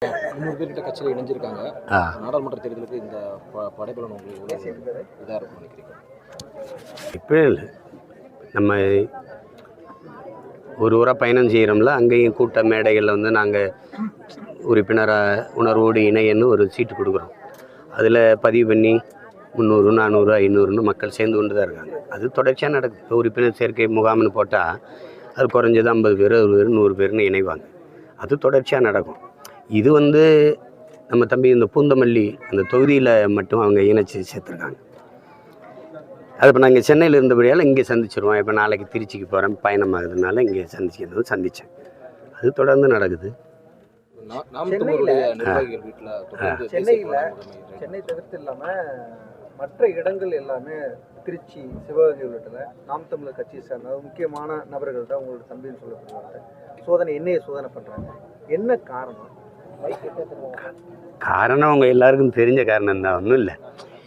300 பேர்கிட்ட கட்சியில் இணைஞ்சிருக்காங்க. நாடாளுமன்ற தேர்தலுக்கு இந்த படைபலன் உங்களுக்கு எவ்வளோ இதாக இருக்கும் நினைக்கிறீங்க? இப்போ இல்லை, நம்ம ஒரு ஊராக பயணம் செய்கிறோம்ல, அங்கேயும் கூட்ட மேடைகளில் வந்து நாங்கள் உறுப்பினராக உணர்வோடு இணையன்னு ஒரு சீட்டு கொடுக்குறோம். அதில் பதிவு பண்ணி 300, 400, 500ன்னு மக்கள் சேர்ந்து கொண்டு தான் இருக்காங்க. அது தொடர்ச்சியாக நடக்குது. இப்போ உறுப்பினர் சேர்க்கை முகாம்னு போட்டால் அது குறைஞ்சது 50 பேர், 60 பேர், 100 பேர்னு இணைவாங்க. அது தொடர்ச்சியாக நடக்கும். இது வந்து நம்ம தம்பி இந்த பூந்தமல்லி அந்த தொகுதியில் மட்டும் அவங்க இணைச்சி சேர்த்துருக்காங்க. அது இப்போ நாங்கள் சென்னையில் இருந்தபடியால் இங்கே சந்திச்சிருவோம். இப்போ நாளைக்கு திருச்சிக்கு போகிறேன், பயணமாகுதுனால இங்கே சந்தித்தேன். அது தொடர்ந்து நடக்குது. சென்னை தவிர்த்து இல்லாமல் மற்ற இடங்கள் எல்லாமே திருச்சி, சிவகங்கை உள்ளிட்ட நாம் தமிழர் கட்சியை சேர்ந்த முக்கியமான நபர்கள் தான் உங்களோட தம்பின்னு சொல்லப்படுவாங்க. என்னைய சோதனை பண்ணுறாங்க. என்ன காரணம்? காரணம் அவங்க எல்லாருக்கும் தெரிஞ்ச காரணம் தான், ஒன்றும் இல்லை.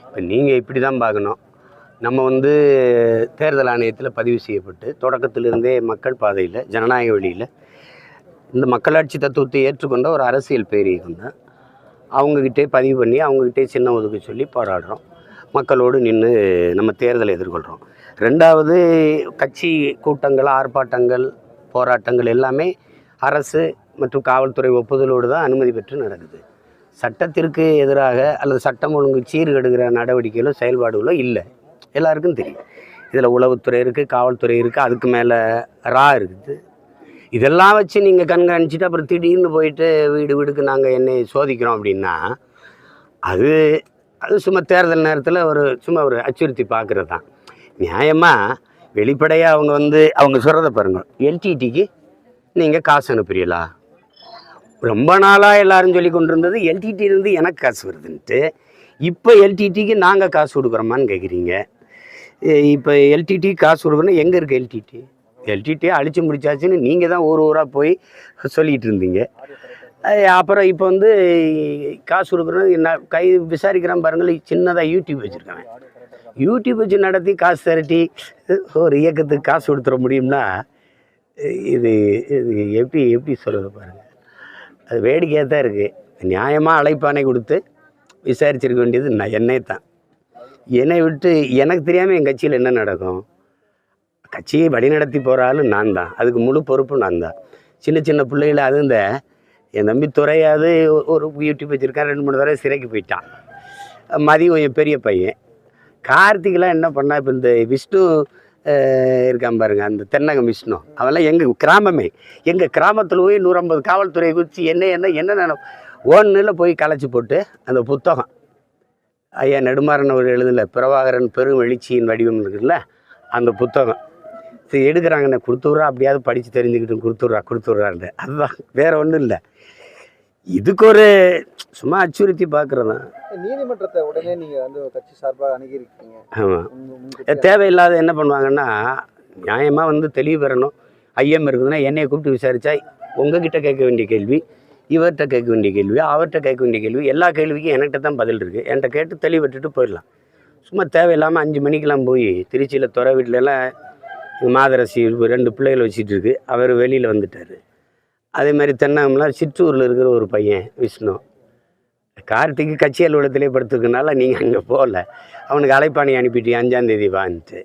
இப்போ நீங்கள் இப்படி தான் பார்க்கணும். நம்ம வந்து தேர்தல் ஆணையத்தில் பதிவு செய்யப்பட்டு தொடக்கத்திலிருந்தே மக்கள் பாதையில் ஜனநாயக வழியில் இந்த மக்களாட்சி தத்துவத்தை ஏற்றுக்கொண்ட ஒரு அரசியல் பேரியக்கம் தான். அவங்கக்கிட்டே பதிவு பண்ணி அவங்கக்கிட்டே சின்ன ஒதுக்க சொல்லி போராடுறோம். மக்களோடு நின்று நம்ம தேர்தலை எதிர்கொள்கிறோம். ரெண்டாவது, கட்சி கூட்டங்கள், ஆர்ப்பாட்டங்கள், போராட்டங்கள் எல்லாமே அரசு மற்றும் காவல்துறை ஒப்புதலோடு தான் அனுமதி பெற்று நடக்குது. சட்டத்திற்கு எதிராக அல்லது சட்டம் ஒழுங்கு சீர்கெடுக்கிற நடவடிக்கைகளோ செயல்பாடுகளோ இல்லை, எல்லாருக்கும் தெரியும். இதில் உளவுத்துறை இருக்குது, காவல்துறை இருக்குது, அதுக்கு மேலே இருக்குது. இதெல்லாம் வச்சு நீங்கள் கண்காணிச்சுட்டு அப்புறம் திடீர்னு போயிட்டு வீடுக்கு நாங்கள் என்னை சோதிக்கிறோம் அப்படின்னா அது சும்மா தேர்தல் நேரத்தில் சும்மா ஒரு அச்சுறுத்தி பார்க்குறது தான். நியாயமாக வெளிப்படையாக அவங்க சொல்கிறத பாருங்கள். எல்டிடிக்கு நீங்கள் காசு அனுப்புறீங்களா? ரொம்ப நாளாக எல்லாரும் சொல்லி கொண்டு இருந்தது எல்டிடியிலேருந்து எனக்கு காசு வருதுன்ட்டு. இப்போ எல்டிடிக்கு நாங்கள் காசு கொடுக்குறோமான்னு கேட்குறீங்க. இப்போ எல்டிடி காசு கொடுக்கணும். எங்கே இருக்குது எல்டிடியை அழிச்சு முடிச்சாச்சுன்னு நீங்கள் தான் ஊராக போய் சொல்லிகிட்டு இருந்தீங்க. அப்புறம் இப்போ காசு கொடுக்குறது நான் விசாரிக்கிறேன் பாருங்கள். சின்னதாக யூடியூப் வச்சுருக்காங்க. யூடியூப் வச்சு நடத்தி காசு திரட்டி ஒரு இயக்கத்துக்கு காசு கொடுத்துட முடியும்னா இது எப்படி சொல்கிறது பாருங்கள். அது வேடிக்கையாக தான் இருக்குது. நியாயமாக அழைப்பானை கொடுத்து விசாரிச்சிருக்க வேண்டியது என்னை தான். என்னை விட்டு எனக்கு தெரியாமல் என் கட்சியில் என்ன நடக்கும்? கட்சியை வழிநடத்தி போகிற ஆள் நான் தான். அதுக்கு முழு பொறுப்பு நான் தான். சின்ன பிள்ளைகளை அது என் தம்பி துறையாவது ஒரு யூடியூப் வச்சுருக்கான். 2-3 தடவை சிறைக்கு போயிட்டான். மதியம் என் பெரிய பையன் கார்த்திகெலாம் என்ன பண்ணால், இப்போ இந்த விஷ்ணு இருக்கான் பாருங்க, அந்த தென்னகம் விஷ்ணு, அவெல்லாம் எங்கள் கிராமத்தில் போய் 150 காவல்துறையை குறித்து என்ன ஒன்றில் போய் கலைச்சி போட்டு அந்த புத்தகம் ஐயா நெடுமாறன் அவர் எழுதலை பிரபாகரன் பெரும் எழுச்சியின் வடிவம் இருக்குல்ல, அந்த புத்தகம் எடுக்கிறாங்கண்ணே, கொடுத்துட்றா, அப்படியாவது படித்து தெரிஞ்சுக்கிட்டு கொடுத்துட்றான்னு. அதுதான், வேறு ஒன்றும் இல்லை. இதுக்கு ஒரு சும்மா அச்சுறுத்தி பார்க்குறது தான். நீதிமன்றத்தை உடனே நீங்கள் கட்சி சார்பாக அணுகியிருக்கீங்க. ஆமாம், தேவையில்லாத என்ன பண்ணுவாங்கன்னா, நியாயமாக தெளிவு பெறணும். ஐயம் இருக்குதுன்னா என்னையை கூப்பிட்டு விசாரித்தா உங்ககிட்ட கேட்க வேண்டிய கேள்வி, இவர்கிட்ட கேட்க வேண்டிய கேள்வி, அவர்கிட்ட கேட்க வேண்டிய கேள்வி, எல்லா கேள்விக்கும் என்கிட்ட தான் பதில் இருக்குது. என்கிட்ட கேட்டு தெளிவிட்டுட்டு போயிடலாம். சும்மா தேவையில்லாமல் 5 மணிக்கெலாம் போய் திருச்சியில் துறை வீட்டிலலாம் மாதரசி 2 பிள்ளைகள் வச்சுட்டு இருக்கு, அவர் வெளியில் வந்துட்டார். அதே மாதிரி தென்னகம்லாம் சிற்றூரில் இருக்கிற ஒரு பையன் விஷ்ணு, கார்த்திக்கு கட்சி அலுவலகத்திலே படுத்துக்கனால நீங்கள் அங்கே போகல. அவனுக்கு அழைப்பாணி அனுப்பிட்டு 5ஆம் தேதி வான்ட்டு.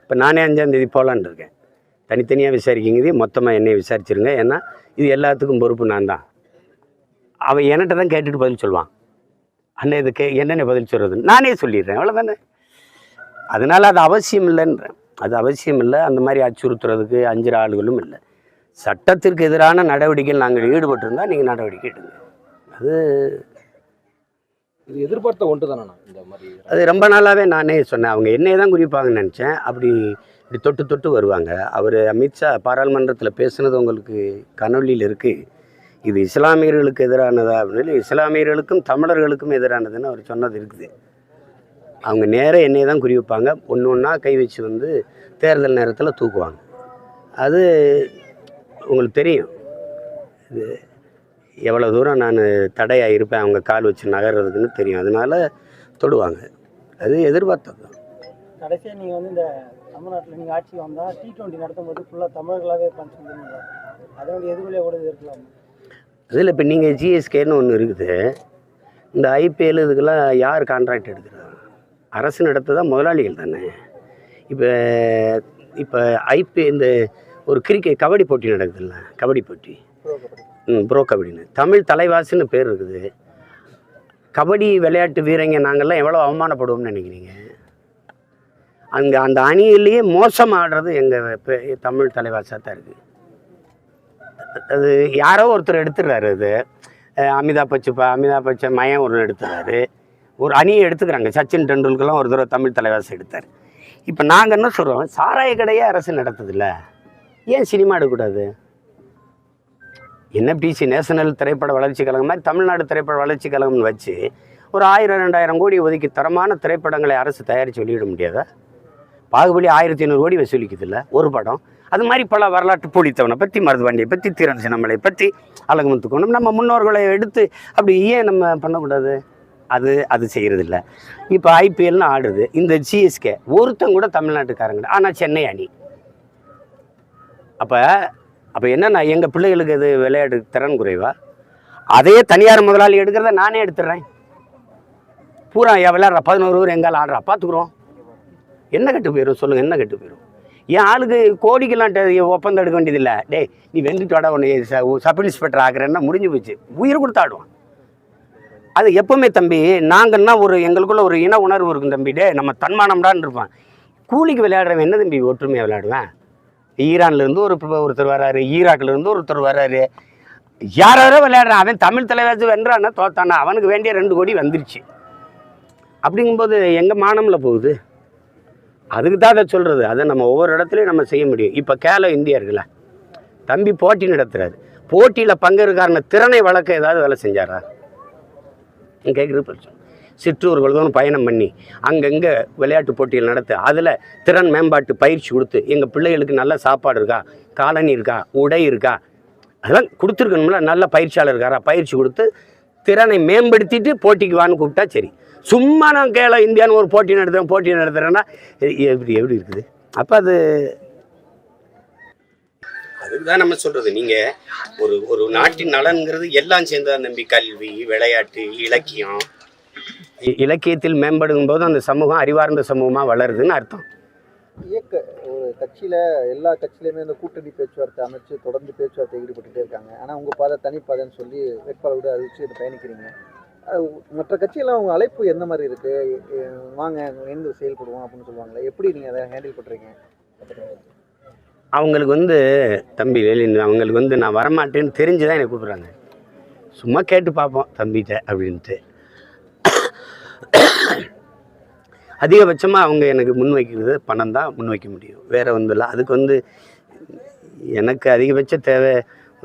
இப்போ நானே 5ஆம் தேதி போகலான்னு இருக்கேன். தனித்தனியாக விசாரிக்கிங்கிறது மொத்தமாக என்னை விசாரிச்சிருங்க. ஏன்னா இது எல்லாத்துக்கும் பொறுப்பு நான் தான். அவன் என்கிட்ட தான் கேட்டுட்டு பதில் சொல்லுவான். அண்ணன் இதுக்கு என்னென்ன பதில் சொல்கிறதுன்னு நானே சொல்லிடுறேன், அவ்வளோதானே. அதனால் அது அவசியம் இல்லைன்றேன். அது அவசியம் இல்லை. அந்த மாதிரி அச்சுறுத்துறதுக்கு அஞ்சுற ஆளுகளும் இல்லை. சட்டத்திற்கு எதிரான நடவடிக்கைகள் நாங்கள் ஈடுபட்டிருந்தால் நீங்கள் நடவடிக்கை எடுங்க. அது எதிர்பார்த்த ஒன்று தானே. இந்த மாதிரி அது ரொம்ப நாளாகவே நானே சொன்னேன். அவங்க என்னையே தான் குறிப்பாங்கன்னு நினச்சேன். இப்படி தொட்டு வருவாங்க. அவர் அமித்ஷா பாராளுமன்றத்தில் பேசுனது உங்களுக்கு கனொலியில் இருக்குது. இது இஸ்லாமியர்களுக்கு எதிரானதா அப்படின்னு. இஸ்லாமியர்களுக்கும் தமிழர்களுக்கும் எதிரானதுன்னு அவர் சொன்னது இருக்குது. அவங்க நேராக என்னையை தான் குறி வைப்பாங்க. ஒன்றா கை வச்சு தேர்தல் நேரத்தில் தூக்குவாங்க. அது உங்களுக்கு தெரியும். இது எவ்வளோ தூரம் நான் தடையாக இருப்பேன் அவங்க கால் வச்சு நகர்றதுக்குன்னு தெரியும். அதனால் தொடுவாங்க. அது எதிர்பார்த்தது தான். கடைசியாக நீங்கள் இந்த தமிழ்நாட்டில் நீங்கள் ஆட்சி வந்தால் T20 நடத்தும் போது ஃபுல்லாக தமிழர்களாகவே இருப்பான்னு சொல்லுவீங்க. அதனுடைய எதிர்விளையாக கூட இருக்கலாம். இதில் இப்போ நீங்கள் ஜிஎஸ்கேன்னு ஒன்று இருக்குது. இந்த ஐபிஎல் இதுக்கெல்லாம் யார் கான்ட்ராக்ட் எடுக்கிறா? அரசு நடத்துதான் முதலாளிகள் தானே. இப்போ இப்போ இந்த ஒரு கபடி போட்டி நடக்குதுல்ல, கபடி போட்டி, ப்ரோ கபடின்னு தமிழ் தலைவாசின்னு பேர் இருக்குது. கபடி விளையாட்டு வீரங்க நாங்கள்லாம் எவ்வளோ அவமானப்படுவோம்னு நினைக்கிறீங்க? அங்கே அந்த அணியிலேயே மோசம் ஆடுறது எங்கள் தமிழ் தலைவாசாக தான் இருக்குது. அது யாரோ ஒருத்தர் எடுத்துடுறாரு. அது அமிதாப் பச்சன் மயம் ஒன்று எடுத்துறாரு. ஒரு அணியை எடுத்துக்கிறாங்க. சச்சின் டெண்டுல்கர்லாம் ஒரு தடவை தமிழ் தலைவாசி எடுத்தார். இப்போ நாங்கள் என்ன சொல்கிறோம், சாராய கடையே அரசு நடத்துதில்ல, ஏன் சினிமா எடுக்கக்கூடாது? என்எஃப்டிசி நேஷனல் திரைப்பட வளர்ச்சி கழகம் மாதிரி தமிழ்நாடு திரைப்பட வளர்ச்சி கழகம்னு வச்சு ஒரு 1000-2000 கோடி ஒதுக்கி தரமான திரைப்படங்களை அரசு தயாரித்து வெளியிட முடியாதா? பாகுபலி 1500 கோடி வசூலிக்குதில்ல ஒரு படம். அது மாதிரி பல வரலாற்று போலித்தவனை பற்றி, மருதுபாண்டியை பற்றி, தீரன் சின்னமலை பற்றி, அழகுமுத்துக்கோணம் நம்ம முன்னோர்களை எடுத்து அப்படி ஏன் நம்ம பண்ணக்கூடாது? அது செய்கிறதில்ல. இப்போ ஐபிஎல்னு ஆடுறது இந்த சிஎஸ்கே ஒருத்தங்க கூட தமிழ்நாட்டுக்காரங்க, ஆனால் சென்னை அணி. அப்போ என்னன்னா எங்கள் பிள்ளைகளுக்கு அது விளையாட்டு திறன் குறைவா? அதே தனியார் முதலாளி எடுக்கிறத நானே எடுத்துடுறேன். பூரா விளையாடுற 11 ஊர் எங்கால் ஆடுறா பார்த்துக்குறோம். என்ன கெட்டு போயிடும் சொல்லுங்கள்? என்ன கெட்டு போயிடும்? என் ஆளுக்கு கோடிக்கெல்லாம் ஒப்பந்தம் எடுக்க வேண்டியதில்லை. டேய் நீ வெந்துட்டு வாடா, உன்னை சப் இன்ஸ்பெக்டர் ஆகிறேன்னா முடிஞ்சு போச்சு. உயிரை கொடுத்து ஆடுவான். அது எப்போவுமே தம்பி நாங்கன்னா எங்களுக்குள்ள ஒரு இன உணர்வு இருக்கும் தம்பி. டே நம்ம தன்மானம்டான்னு இருப்பான். கூலிக்கு விளையாடுறவன் என்ன தம்பி ஒற்றுமையாக விளையாடுவேன்? ஈரான்லேருந்து ஒருத்தர் வராரு, ஈராக்லேருந்து ஒருத்தர் வராரு, யாரோ விளையாடுறான். அவன் தமிழ் தலைவாசி வென்றான்னா தோத்தானா அவனுக்கு வேண்டிய 2 கோடி வந்துருச்சு. அப்படிங்கும்போது எங்கள் மானமில் போகுது. அதுக்கு தான் அதை சொல்கிறது. அதை நம்ம ஒவ்வொரு இடத்துலையும் நம்ம செய்ய முடியும். இப்போ கேலோ இந்தியா இருக்குல்ல, தம்பி போட்டி நடத்துகிறாரு. போட்டியில் பங்கேற்காரன திறனை வளர்க்க ஏதாவது வேலை செஞ்சாரா? கேட்குறது பிரச்சனை. சிற்றூர்களும் பயணம் பண்ணி அங்கங்கே விளையாட்டு போட்டிகள் நடத்த, அதில் திறன் மேம்பாட்டு பயிற்சி கொடுத்து எங்கள் பிள்ளைகளுக்கு நல்ல சாப்பாடு இருக்கா, காலனி இருக்கா, உடை இருக்கா, அதெல்லாம் கொடுத்துருக்கணும்ல. நல்ல பயிற்சியாளர் இருக்காரா, பயிற்சி கொடுத்து திறனை மேம்படுத்திட்டு போட்டிக்கு வான்னு கூப்பிட்டா சரி. சும்மா நான் கேள இந்தியான்னு ஒரு போட்டி நடத்துகிறேன்னா எப்படி இருக்குது? அப்போ அதுக்கு தான் நம்ம சொல்கிறது. நீங்கள் ஒரு நாட்டின் நலன்கிறது எல்லாம் சேர்ந்ததான் நம்பி. கல்வி, விளையாட்டு, இலக்கியம். இலக்கியத்தில் மேம்படும் போது அந்த சமூகம் அறிவார்ந்த சமூகமாக வளருதுன்னு அர்த்தம். ஒரு கட்சியில் எல்லா கட்சியிலையுமே இந்த கூட்டணி பேச்சுவார்த்தை அமைச்சு தொடர்ந்து பேச்சுவார்த்தை ஈடுபட்டுகிட்டே இருக்காங்க. ஆனால் உங்கள் பாதை தனிப்பாதைன்னு சொல்லி வேட்பாளரோடு அறிவிச்சு இதை பயணிக்கிறீங்க. மற்ற கட்சியெல்லாம் உங்கள் அழைப்பு எந்த மாதிரி இருக்குது? வாங்க இணைந்து செயல்படுவோம் அப்படின்னு சொல்லுவாங்களே, எப்படி நீங்கள் அதை ஹேண்டில் பண்ணுறீங்க? அவங்களுக்கு தம்பி அவங்களுக்கு நான் வரமாட்டேன்னு தெரிஞ்சு தான் என்னை கூப்பிட்றாங்க. சும்மா கேட்டு பார்ப்போம் தம்பிகிட்ட அப்படின்ட்டு. அதிகபட்சமாக அவங்க எனக்கு முன்வைக்கிறது பணம் தான் முன்வைக்க முடியும். வேறு இல்லை. அதுக்கு எனக்கு அதிகபட்ச தேவை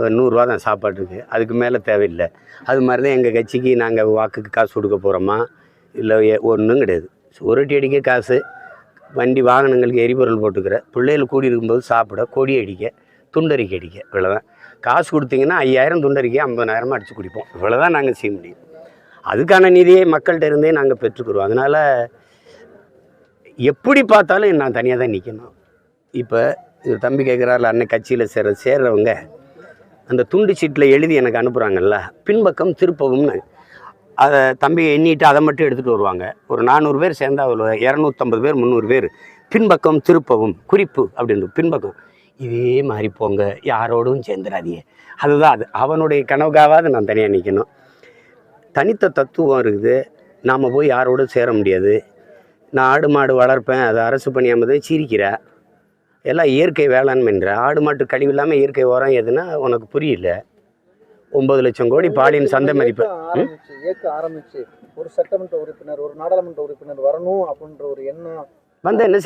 100 ரூபா தான் சாப்பாட்டுக்கு. அதுக்கு மேலே தேவையில்லை. அது மாதிரி தான் எங்கள் கட்சிக்கு நாங்கள் வாக்குக்கு காசு கொடுக்க போகிறோமா இல்லை ஒன்றும் கிடையாது. சுவரொட்டி அடிக்க காசு, வண்டி வாகனங்களுக்கு எரிபொருள் போட்டுக்கிற, பிள்ளைகள் கூடி இருக்கும்போது சாப்பிட, கொடி அடிக்க, துண்டறிக்கை அடிக்க, இவ்வளோதான். காசு கொடுத்தீங்கன்னா 5000 துண்டறிக்கை 50,000 அடித்து குடிப்போம். இவ்வளோதான் நாங்கள் செய்ய முடியும். அதுக்கான நிதியை மக்கள்கிட்ட இருந்தே நாங்கள் பெற்றுக்கிறோம். அதனால் எப்படி பார்த்தாலும் நான் தனியாக தான் நிற்கணும். இப்போ தம்பி கேட்குறாருல, அன்னை கட்சியில் சேர்றவங்க அந்த துண்டு சீட்டில் எழுதி எனக்கு அனுப்புகிறாங்கல்ல, பின்பக்கம் திருப்பவும்னு. அதை தம்பி எண்ணிட்டு அதை மட்டும் எடுத்துகிட்டு வருவாங்க. ஒரு 400 பேர் சேர்ந்தா 250 பேர் 300 பேர் பின்பக்கம் திருப்பவும் குறிப்பு அப்படின்னு பின்பக்கம். இதே மாதிரி போங்க, யாரோடும் சேர்ந்துடாதீங்க. அதுதான் அது. அவனுடைய கனவுக்காவது நான் தனியாக நிற்கணும். தனித்த தத்துவம் இருக்குது. நாம் போய் யாரோடும் சேர முடியாது. நான் ஆடு மாடு வளர்ப்பேன், அது அரசு பணியாமது சிரிக்கிறா, எல்லாம் இயற்கை வேளாண்மைன்ற. ஆடு மாட்டு கழிவு இல்லாமல் இயற்கை உரம் எதுனா உனக்கு புரியல. 9 லட்சம் கோடி பாலின் சந்தை மதிப்பு ஆரம்பிச்சு ஒரு சட்டமன்ற உறுப்பினர், ஒரு நாடாளுமன்ற உறுப்பினர் வரணும் அப்படின்ற ஒரு எண்ணம் என்ன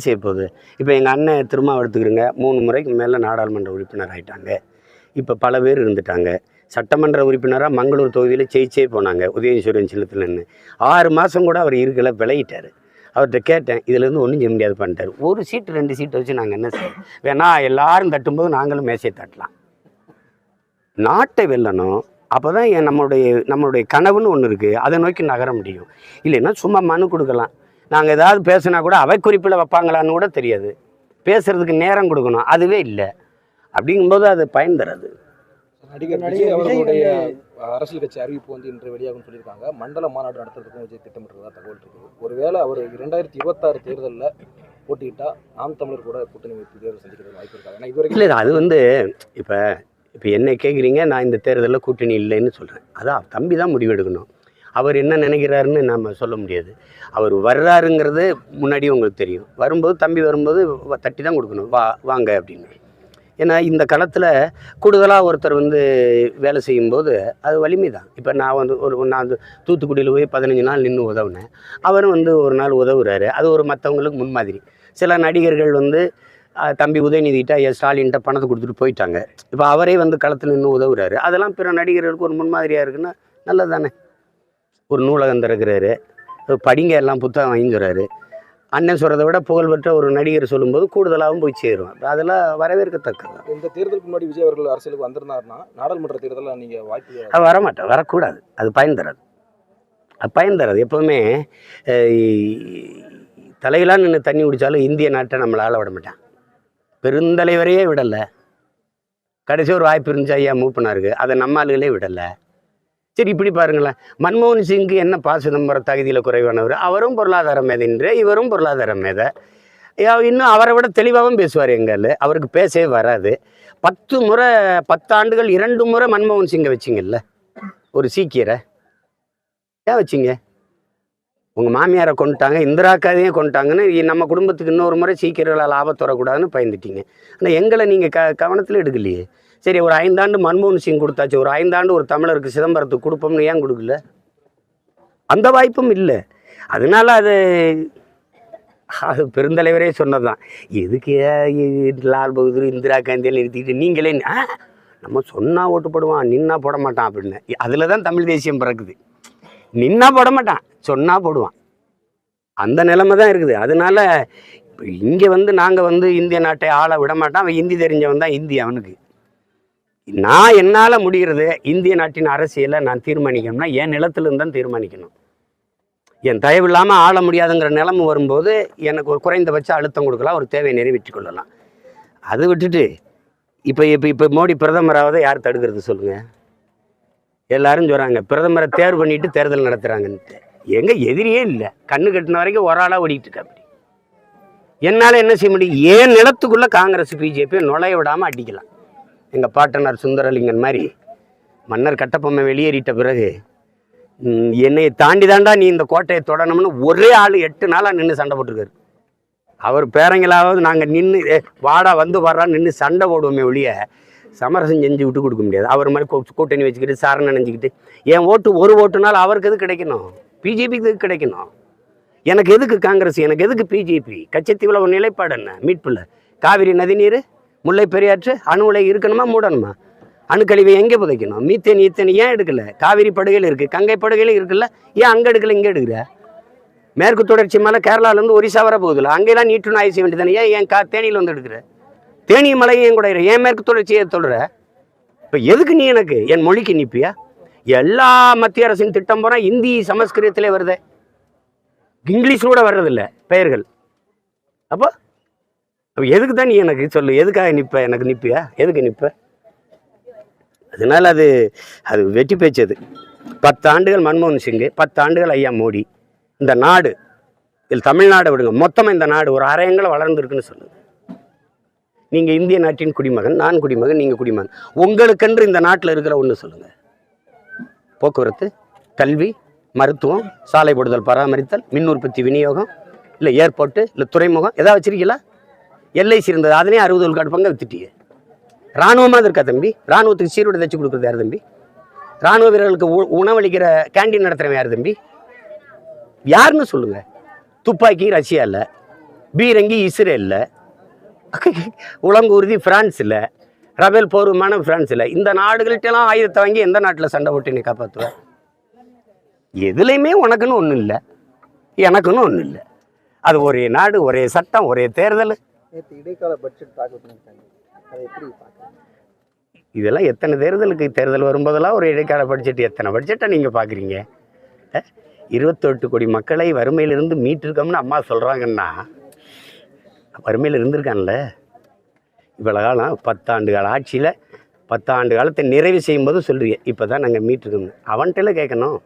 செய்ய போகுது? இப்போ எங்கள் அண்ணன் திருமாவளத்துக்குறங்க 3 முறைக்கு மேலே நாடாளுமன்ற உறுப்பினர் ஆகிட்டாங்க. இப்போ பல பேர் இருந்துட்டாங்க. சட்டமன்ற உறுப்பினராக மங்களூர் தொகுதியில் ஜெயிச்சே போனாங்க. உதயசூரியன் சின்னத்தில் நின்று 6 மாதம் கூட அவர் இருக்கல, விளையிட்டார். அவர்கிட்ட கேட்டேன், இதுலேருந்து ஒன்றும் செய்ய முடியாது பண்ணிட்டார். 1 சீட்டு 2 சீட்டை வச்சு நாங்கள் என்ன செய்வோம்? வேணா எல்லாரும் தட்டும்போது நாங்களும் மேசையை தட்டலாம். நாட்டை வெல்லணும். அப்போ தான் நம்மளுடைய கனவுன்னு ஒன்று இருக்குது, அதை நோக்கி நகர முடியும். இல்லைன்னா சும்மா மனு கொடுக்கலாம். நாங்கள் ஏதாவது பேசுனா கூட அவை குறிப்பில் வைப்பாங்களான்னு கூட தெரியாது. பேசுகிறதுக்கு நேரம் கொடுக்கணும், அதுவே இல்லை. அப்படிங்கும்போது அது பயன் தராது. நடிகர் விஜய் அவர்களுடைய அரசியல் கட்சி அறிவிப்பு வந்து இன்று வெளியாகும் சொல்லியிருக்காங்க. மண்டல மாநாடு நடத்துறதுக்கும் விஜய் திட்டமிட்டுறதா தகவல் இருக்குது. ஒருவேளை அவர் 2026 தேர்தலில் போட்டியிட்டா நாம் தமிழர் கூட கூட்டணி வைப்பு தேர்தல் சந்திக்கிறது வாய்ப்பு இருக்காங்க. ஏன்னா இதுவரைக்கும் இல்லை, அது வந்து இப்போ என்ன கேட்குறீங்க, நான் இந்த தேர்தலில் கூட்டணி இல்லைன்னு சொல்கிறேன். அதான் தம்பி தான் முடிவெடுக்கணும். அவர் என்ன நினைக்கிறாருன்னு நம்ம சொல்ல முடியாது. அவர் வர்றாருங்கிறது முன்னாடி உங்களுக்கு தெரியும். வரும்போது தம்பி வரும்போது தட்டி தான் கொடுக்கணும், வாங்க அப்படின்னு. ஏன்னா இந்த களத்தில் கூடுதலாக ஒருத்தர் வந்து வேலை செய்யும்போது அது வலிமை தான். இப்போ நான் வந்து நான் வந்து தூத்துக்குடியில் போய் 15 நாள் நின்று உதவுனேன். அவரும் வந்து ஒரு நாள் உதவுறாரு. அது ஒரு மற்றவங்களுக்கு முன்மாதிரி. சில நடிகர்கள் வந்து தம்பி உதயநிதிட்ட ஸ்டாலின்கிட்ட பணத்தை கொடுத்துட்டு போயிட்டாங்க. இப்போ அவரே வந்து களத்தில் நின்று உதவுறாரு. அதெல்லாம் பிற நடிகர்களுக்கு ஒரு முன்மாதிரியாக இருக்குன்னா நல்லது தானே. ஒரு நூலகம் திறக்கிறாரு, படிங்க எல்லாம் புத்தகம் வாங்கிக்கிறாரு. அண்ணன் சொல்கிறத விட புகழ்பெற்ற ஒரு நடிகர் சொல்லும்போது கூடுதலாகவும் போய் சேரும். அதெல்லாம் வரவேற்கத்தக்கது. இந்த தேர்தலுக்கு முன்னாடி விஜய் அவர்கள் அரசியலுக்கு வந்திருந்தாருன்னா நாடாளுமன்ற தேர்தலில் நீங்கள் வாய்ப்பு அது வரமாட்டேன், வரக்கூடாது. அது பயன் தராது. அது பயன் தராது. எப்போவுமே தலையிலாம் நின்று தண்ணி குடித்தாலும் இந்திய நாட்டை நம்மளால் விட மாட்டான். பெருந்தலைவரையே விடலை. கடைசி ஒரு வாய்ப்பு இருந்துச்சு ஐயா மூப்பனாருக்கு, அதை நம்ம ஆளுகளே விடலை. சரி, இப்படி பாருங்களேன், மன்மோகன் சிங்கு என்ன சிதம்பரம் தகுதியில் குறைவானவர், அவரும் பொருளாதார மேதைன்ற, இவரும் பொருளாதார மேதை. இன்னும் அவரை விட தெளிவாகவும் பேசுவார். எங்கள் அவருக்கு பேசவே வராது. 10 ஆண்டுகள் 2 முறை மன்மோகன் சிங்கை வச்சிங்கல்ல, ஒரு சீக்கியரை ஏன் வச்சிங்க? உங்கள் மாமியாரை கொண்டுட்டாங்க, இந்திரா காந்தியும் கொண்டுட்டாங்கன்னு நம்ம குடும்பத்துக்கு இன்னொரு முறை சீக்கியர்களால் ஆபத்து வரக்கூடாதுன்னு பயந்துட்டீங்க. ஆனால் எங்களை நீங்கள் கவனத்தில் எடுக்கலையே. சரி, ஒரு 5 ஆண்டு மன்மோகன் சிங் கொடுத்தாச்சு, ஒரு 5 ஆண்டு ஒரு தமிழருக்கு சிதம்பரத்துக்கு கொடுப்போம்னு ஏன் கொடுக்கல? அந்த வாய்ப்பும் இல்லை. அதனால அது பெருந்தலைவரே சொன்னது தான். எதுக்கு லால் பகதூர் இந்திரா காந்தியில் நிறுத்திக்கிட்டு நீங்களே நம்ம சொன்னால் ஓட்டு போடுவான், நின்னா போட மாட்டான் அப்படின்னு. அதில் தான் தமிழ் தேசியம் பிறக்குது. நின்னா போட மாட்டான், சொன்னால் போடுவான். அந்த நிலைமை தான் இருக்குது. அதனால இப்போ இங்கே வந்து நாங்கள் வந்து இந்திய நாட்டை ஆள விட மாட்டான். அவன் ஹிந்தி தெரிஞ்சவன் தான் ஹிந்தி அவனுக்கு. நான் என்னால் முடிகிறது இந்திய நாட்டின் அரசியலை நான் தீர்மானிக்கணும்னா என் நிலத்திலிருந்து தான் தீர்மானிக்கணும். என் தயவு இல்லாமல் ஆள முடியாதுங்கிற நிலைமை வரும்போது எனக்கு ஒரு குறைந்தபட்ச அழுத்தம் கொடுக்கலாம், ஒரு தேவையை நிறைவேற்றி கொள்ளலாம். அதை விட்டுட்டு இப்போ மோடி பிரதமராவதை யார் தடுக்கிறது சொல்லுங்கள்? எல்லாரும் சொல்கிறாங்க பிரதமரை தேர்வு பண்ணிட்டு தேர்தல் நடத்துகிறாங்கன்ட்டு. எங்கே எதிரியே இல்லை. கண்ணு கட்டின வரைக்கும் ஒரு ஆளாக ஓடிட்டு இருக்கா. அப்படி என்னால் என்ன செய்ய முடியும்? ஏன் நிலத்துக்குள்ளே காங்கிரஸ் பிஜேபியை நுழைய விடாமல் அடிக்கலாம். எங்கள் பாட்டனார் சுந்தரலிங்கன் மாதிரி மன்னர் கட்டபொம்மை வெளியேறிட்ட பிறகு என்னை தாண்டி தாண்டா நீ இந்த கோட்டையை தொடணும்னு ஒரே ஆள் 8 நாளாக நின்று சண்டை போட்டிருக்காரு. அவர் பேரங்களாவது நாங்கள் நின்று வாடா வந்து வர்றான்னு நின்று சண்டை போடுவோமே ஒழிய சமரசம் செஞ்சு விட்டு கொடுக்க முடியாது. அவர் மாதிரி கூட்டணி வச்சுக்கிட்டு சாரணை நினைஞ்சிக்கிட்டு என் ஓட்டு ஒரு ஓட்டுனாலும் அவருக்கு எது கிடைக்கணும்? பிஜேபிக்கு எதுக்கு கிடைக்கணும்? எனக்கு எதுக்கு காங்கிரஸ்? எனக்கு எதுக்கு பிஜேபி? கச்சத்தீவில் ஒரு நிலைப்பாடு என்ன? மீட்பில் காவிரி நதிநீர், முல்லை பெரியாற்று, அணு உலை இருக்கணுமா மூடணுமா? அணுக்கழிவை எங்கே புதைக்கணும்? மீத்தேன் ஈத்தேன் ஏன் எடுக்கலை? காவிரி படுகையில் இருக்குது, கங்கை படுகையில் இருக்குல்ல, ஏன் அங்கே எடுக்கலை இங்கே எடுக்கிற? மேற்கு தொடர்ச்சி மலை கேரளாவிலேருந்து ஒரிசா வர போகுதுல்ல, அங்கேலாம் நீட்டுன்னு ஆய்வு செய்ய வேண்டியதானே, ஏன் தேனியில் வந்து எடுக்கிற? தேனி மலையும் ஏன் கூட ஏன் மேற்கு தொடர்ச்சியை சொல்கிற? இப்போ எதுக்கு நீ எனக்கு என் மொழிக்கு நிற்பியா? எல்லா மத்திய அரசின் திட்டம் போனால் இந்தி சமஸ்கிருதத்திலே வருது, இங்கிலீஷ் கூட வர்றதில்லை பெயர்கள். அப்போ எதுக்கு தான் நீ எனக்கு சொல்லு, எதுக்காக நிற்ப? எனக்கு நிற்பியா? எதுக்கு நிற்ப? அதனால் அது வெற்றி பேச்சது. 10 ஆண்டுகள் மன்மோகன் சிங்கு, 10 ஆண்டுகள் ஐயா மோடி. இந்த நாடு இதில் தமிழ்நாடை விடுங்க, மொத்தமாக இந்த நாடு ஒரு அரையங்களை வளர்ந்துருக்குன்னு சொல்லுங்கள். நீங்கள் இந்திய நாட்டின் குடிமகன், நான் குடிமகன், நீங்கள் குடிமகன். உங்களுக்கென்று இந்த நாட்டில் இருக்கிற ஒன்று சொல்லுங்கள். போக்குவரத்து, கல்வி, மருத்துவம், சாலை போடுதல், பராமரித்தல், மின் உற்பத்தி, விநியோகம், இல்லை ஏர்போர்ட்டு, இல்லை துறைமுகம் எதாவது வச்சிருக்கீங்களா? எல்ஐசி இருந்தது, அதனே 60 விழுக்காடு பங்கு வித்துட்டீங்க. இராணுவமாக இருக்கா தம்பி? இராணுவத்துக்கு சீருடை தைச்சு கொடுக்குறது யார் தம்பி? இராணுவ வீரர்களுக்கு உணவளிக்கிற கேண்டீன் நடத்துகிறவன் யார் தம்பி? யாருன்னு சொல்லுங்கள். துப்பாக்கி ரஷ்யாவில், பீரங்கி இஸ்ரேலில், உலங்கூர்தி பிரான்ஸில், ரபேல் போர் விமானம் பிரான்ஸில். இந்த நாடுகள்கிட்டலாம் ஆயுதத்தை வாங்கி எந்த நாட்டில் சண்டை போட்டு நீ காப்பாற்றுவேன்? எதுலேயுமே உனக்குன்னு ஒன்றும் இல்லை, எனக்குன்னு ஒன்றும் இல்லை. அது ஒரே நாடு, ஒரே சட்டம், ஒரே தேர்தல். நேற்று இடைக்கால பட்ஜெட் தாக்கல் பண்ணியிருக்காங்க, அதை எப்படி பார்க்குறீங்க? இதெல்லாம் எத்தனை தேர்தல் வரும்போதெல்லாம் ஒரு இடைக்கால பட்ஜெட், எத்தனை பட்ஜெட்டை நீங்கள் பார்க்குறீங்க? 28 கோடி மக்களை வறுமையிலிருந்து மீட்டிருக்கோம்னு அம்மா சொல்கிறாங்கன்னா, வறுமையில் இருந்திருக்கான்ல இவ்வளோ காலம். 10 ஆண்டு கால ஆட்சியில் 10 ஆண்டு காலத்தை நிறைவு செய்யும்போது சொல்கிறீங்க இப்போ தான் நாங்கள் மீட்டுருக்கோம்னு. அவன்கிட்ட கேட்கணும்.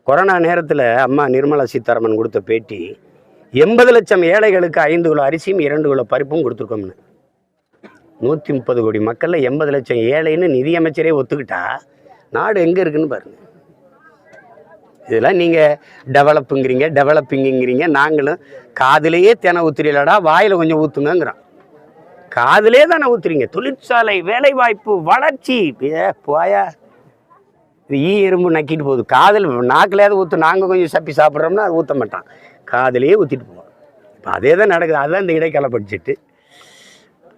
கொரோனா நேரத்தில் அம்மா நிர்மலா சீதாராமன் கொடுத்த பேட்டி 80 லட்சம் ஏழைகளுக்கு 5 கிலோ அரிசியும் 2 கிலோ பருப்பும் கொடுத்துருக்கோம்னு. 130 கோடி மக்களில் 80 லட்சம் ஏழைன்னு நிதியமைச்சரே ஒத்துக்கிட்டா நாடு எங்கே இருக்குன்னு பாருங்கள். இதெல்லாம் நீங்கள் டெவலப்பிங்கிறீங்க. நாங்களும் காதிலேயே தேனை ஊற்றுறீங்களாடா, வாயில் கொஞ்சம் ஊற்றுங்கிறோம். காதிலே தானே ஊற்றுறீங்க. தொழிற்சாலை, வேலைவாய்ப்பு, வளர்ச்சி, போயா இது எறும்பு நக்கிட்டு போகுது. காதில் நாக்கிலேயாவது ஊற்று. நாங்கள் கொஞ்சம் சப்பி சாப்பிட்றோம்னா அது ஊற்ற மாட்டான், காதிலேயே ஊற்றிட்டு போவோம். இப்போ அதே தான் நடக்குது. அதுதான் இந்த இடைக்கால பட்ஜெட்டு.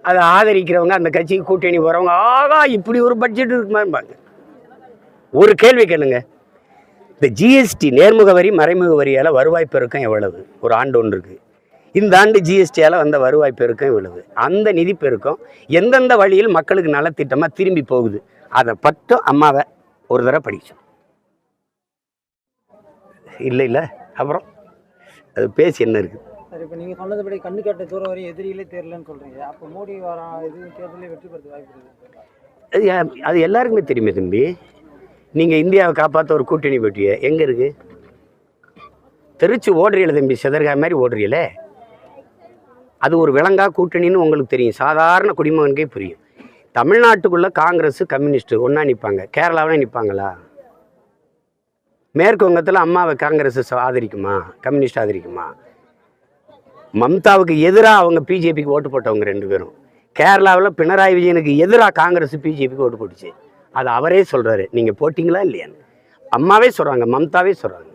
அதை ஆதரிக்கிறவங்க, அந்த கட்சிக்கு கூட்டணி போகிறவங்க, ஆகா இப்படி ஒரு பட்ஜெட் இருக்குமான்பாங்க. ஒரு கேள்வி கேளுங்க, இந்த ஜிஎஸ்டி நேர்முக வரி மறைமுக வரியால் வருவாய் பெருக்கம் எவ்வளவு ஒரு ஆண்டு ஒன்றுக்கு? இந்த ஆண்டு ஜிஎஸ்டியால் வந்த வருவாய் பெருக்கம் இவ்வளவு. அந்த நிதி பெருக்கம் எந்தெந்த வழியில் மக்களுக்கு நலத்திட்டமாக திரும்பி போகுது, அதை பட்டும் அம்மாவை ஒரு தடவை படிச்சோம். இல்லை அப்புறம் அது பேசி என்ன இருக்குது? சார், இப்போ நீங்கள் சொன்னதுபடி கண்ணு கட்ட தூரம் வரையும் எதிரிகளே தேரலன்னு சொல்கிறீங்க. அப்போ மோடி வர இது தேர்தலே வெற்றி பெறுறது வாய்ப்பு இருக்குது. அது எல்லாருக்குமே தெரியுமே தம்பி. நீங்கள் இந்தியாவை காப்பாற்ற ஒரு கூட்டணி போட்டிய எங்கே இருக்குது? தெரிச்சு ஓடுறீங்கள தம்பி, செதற்கா மாதிரி ஓடுறீங்களே. அது ஒரு விலங்கா கூட்டணின்னு உங்களுக்கு தெரியும், சாதாரண குடிமகனுக்கே புரியும். தமிழ்நாட்டுக்குள்ளே காங்கிரஸ் கம்யூனிஸ்ட்டு ஒன்றா நிற்பாங்க, கேரளாவில் நிற்பாங்களா? மேற்கு வங்கத்தில் அம்மாவை காங்கிரஸ் ஆதரிக்குமா, கம்யூனிஸ்ட் ஆதரிக்குமா? மம்தாவுக்கு எதிராக அவங்க பிஜேபிக்கு ஓட்டு போட்டவங்க 2 பேரும். கேரளாவில் பினராயி விஜயனுக்கு எதிராக காங்கிரஸ் பிஜேபிக்கு ஓட்டு போட்டுச்சு. அது அவரே சொல்கிறாரு, நீங்கள் போட்டிங்களா இல்லையான்னு. அம்மாவே சொல்கிறாங்க, மம்தாவே சொல்கிறாங்க,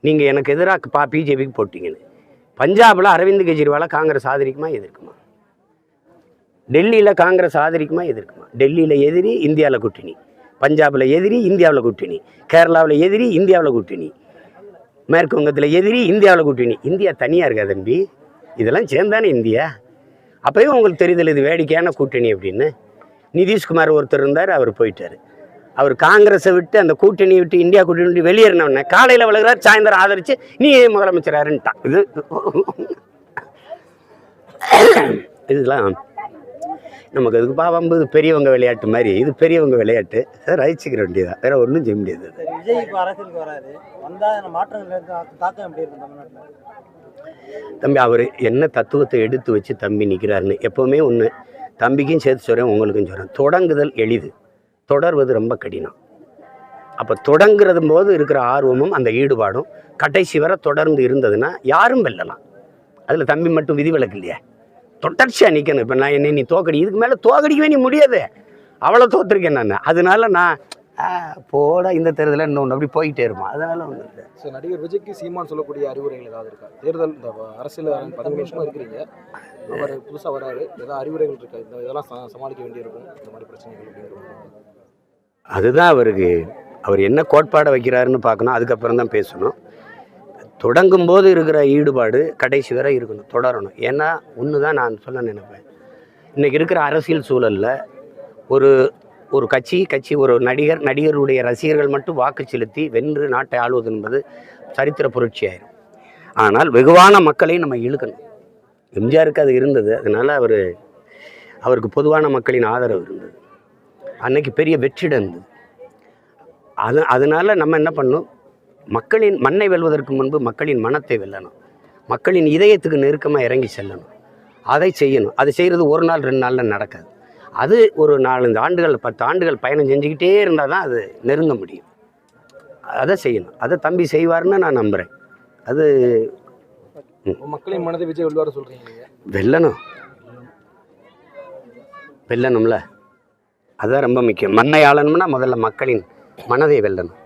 நீங்கள் எனக்கு எதிராக பிஜேபிக்கு போட்டிங்கன்னு. பஞ்சாபில் அரவிந்த் கெஜ்ரிவாலை காங்கிரஸ் ஆதரிக்குமா எதிர்க்குமா? டெல்லியில் காங்கிரஸ் ஆதரிக்குமா எதிர்க்குமா? டெல்லியில் எதிரி, இந்தியாவில் கூட்டணி. பஞ்சாபில் எதிரி, இந்தியாவில் கூட்டணி. கேரளாவில் எதிரி, இந்தியாவில் கூட்டணி. மேற்கு வங்கத்தில் எதிரி, இந்தியாவில் கூட்டணி. இந்தியா தனியாக இருக்கா தம்பி? இதெல்லாம் சேர்ந்தானே இந்தியா. அப்போயும் உங்களுக்கு தெரியுதில்ல இது வேடிக்கையான கூட்டணி அப்படின்னு. நிதிஷ்குமார் ஒருத்தர் இருந்தார், அவர் போயிட்டார். அவர் காங்கிரஸை விட்டு அந்த கூட்டணியை விட்டு இந்தியா கூட்டணி விட்டு வெளியேறினவுடனே காலையில் விலகிறார், சாயந்தரம் ஆதரித்து நீ முதலமைச்சராருன்ட்டான். இதெல்லாம் நமக்கு அதுக்கு பாவம்பு பெரியவங்க விளையாட்டு மாதிரி. இது பெரியவங்க விளையாட்டு, ரசிச்சுக்கிற வேண்டியதான், வேற ஒன்றும் செய்ய முடியாது. விஜய் இப்போ அரசியலுக்கு வராது, வந்தால் மாற்றங்கள் தாக்கம் எப்படி இருக்கும் தமிழ்நாட்டில்? தம்பி அவர் என்ன தத்துவத்தை எடுத்து வச்சு தம்பி நிற்கிறாருன்னு எப்போவுமே ஒன்று தம்பிக்கும் சேர்த்து சொல்கிறேன், உங்களுக்கும் சொல்கிறேன். தொடங்குதல் எளிது, தொடர்வது ரொம்ப கடினம். அப்போ தொடங்குறது போது இருக்கிற ஆர்வமும் அந்த ஈடுபாடும் கடைசி வரை தொடர்ந்து இருந்ததுன்னா யாரும் வெல்லலாம். அதில் தம்பி மட்டும் விதிவிலக்கு இல்லையா? தொடர்ச்சியாக நிற்கணும். இப்போ நான் நீ தோக்கடி, இதுக்கு மேலே தோக்கடிக்கவே நீ முடியாது, அவ்வளோ தோற்றுருக்கேன் நான். அதனால நான் போட இந்த தேர்தலில் இன்னொன்று அப்படி போயிட்டே இருப்பான். அதனால ஒன்றும் இல்லை. ஸோ நடிகர் விஜய்க்கு சீமான் சொல்லக்கூடிய அறிவுரைகள் ஏதாவது இருக்கா? தேர்தல் இந்த அரசியல் 15 வருஷமாக இருக்கிறீங்க, அவர் புதுசாக வராரு, ஏதாவது அறிவுரைகள் இருக்கா? இதெல்லாம் சமாளிக்க வேண்டியிருக்கும் இந்த மாதிரி பிரச்சனைகள் அப்படிங்கிறது. அதுதான் அவர் என்ன கோட்பாடை வைக்கிறாருன்னு பார்க்கணும், அதுக்கப்புறம் தான் பேசணும். தொடங்கும் போது இருக்கிற ஈடுபாடு கடைசி வரை இருக்கணும், தொடரணும். ஏன்னா ஒன்று தான் நான் சொல்ல நினைப்பேன், இன்றைக்கி இருக்கிற அரசியல் சூழலில் ஒரு கட்சி ஒரு நடிகருடைய ரசிகர்கள் மட்டும் வாக்கு செலுத்தி வென்று நாட்டை ஆளுவது என்பது சரித்திர புரட்சி ஆயிரும். ஆனால் வெகுவான மக்களை நம்ம இழுக்கணும். எம்ஜிஆருக்கு அது இருந்தது, அதனால் அவருக்கு பொதுவான மக்களின் ஆதரவு இருந்தது. அன்னைக்கு பெரிய வெற்றிடம் இருந்தது. அதனால் நம்ம என்ன பண்ணணும், மக்களின் மண்ணை வெல்வதற்கு முன்பு மக்களின் மனத்தை வெல்லணும், மக்களின் இதயத்துக்கு நெருக்கமாக இறங்கி செல்லணும், அதை செய்யணும். அதை செய்கிறது ஒரு நாள் 2 நாளில் நடக்காது. அது ஒரு 4-5 ஆண்டுகள் 10 ஆண்டுகள் பயணம் செஞ்சுக்கிட்டே இருந்தால் தான் அது நெருங்க முடியும். அதை செய்யணும், அதை தம்பி செய்வார்னு நான் நம்புகிறேன். அது மக்களின் மனதை விஜய் வெல்வார் சொல்கிறீங்க. வெல்லணும்ல, அதுதான் ரொம்ப முக்கியம். மண்ணை ஆளணும்னா முதல்ல மக்களின் மனதை வெல்லணும்.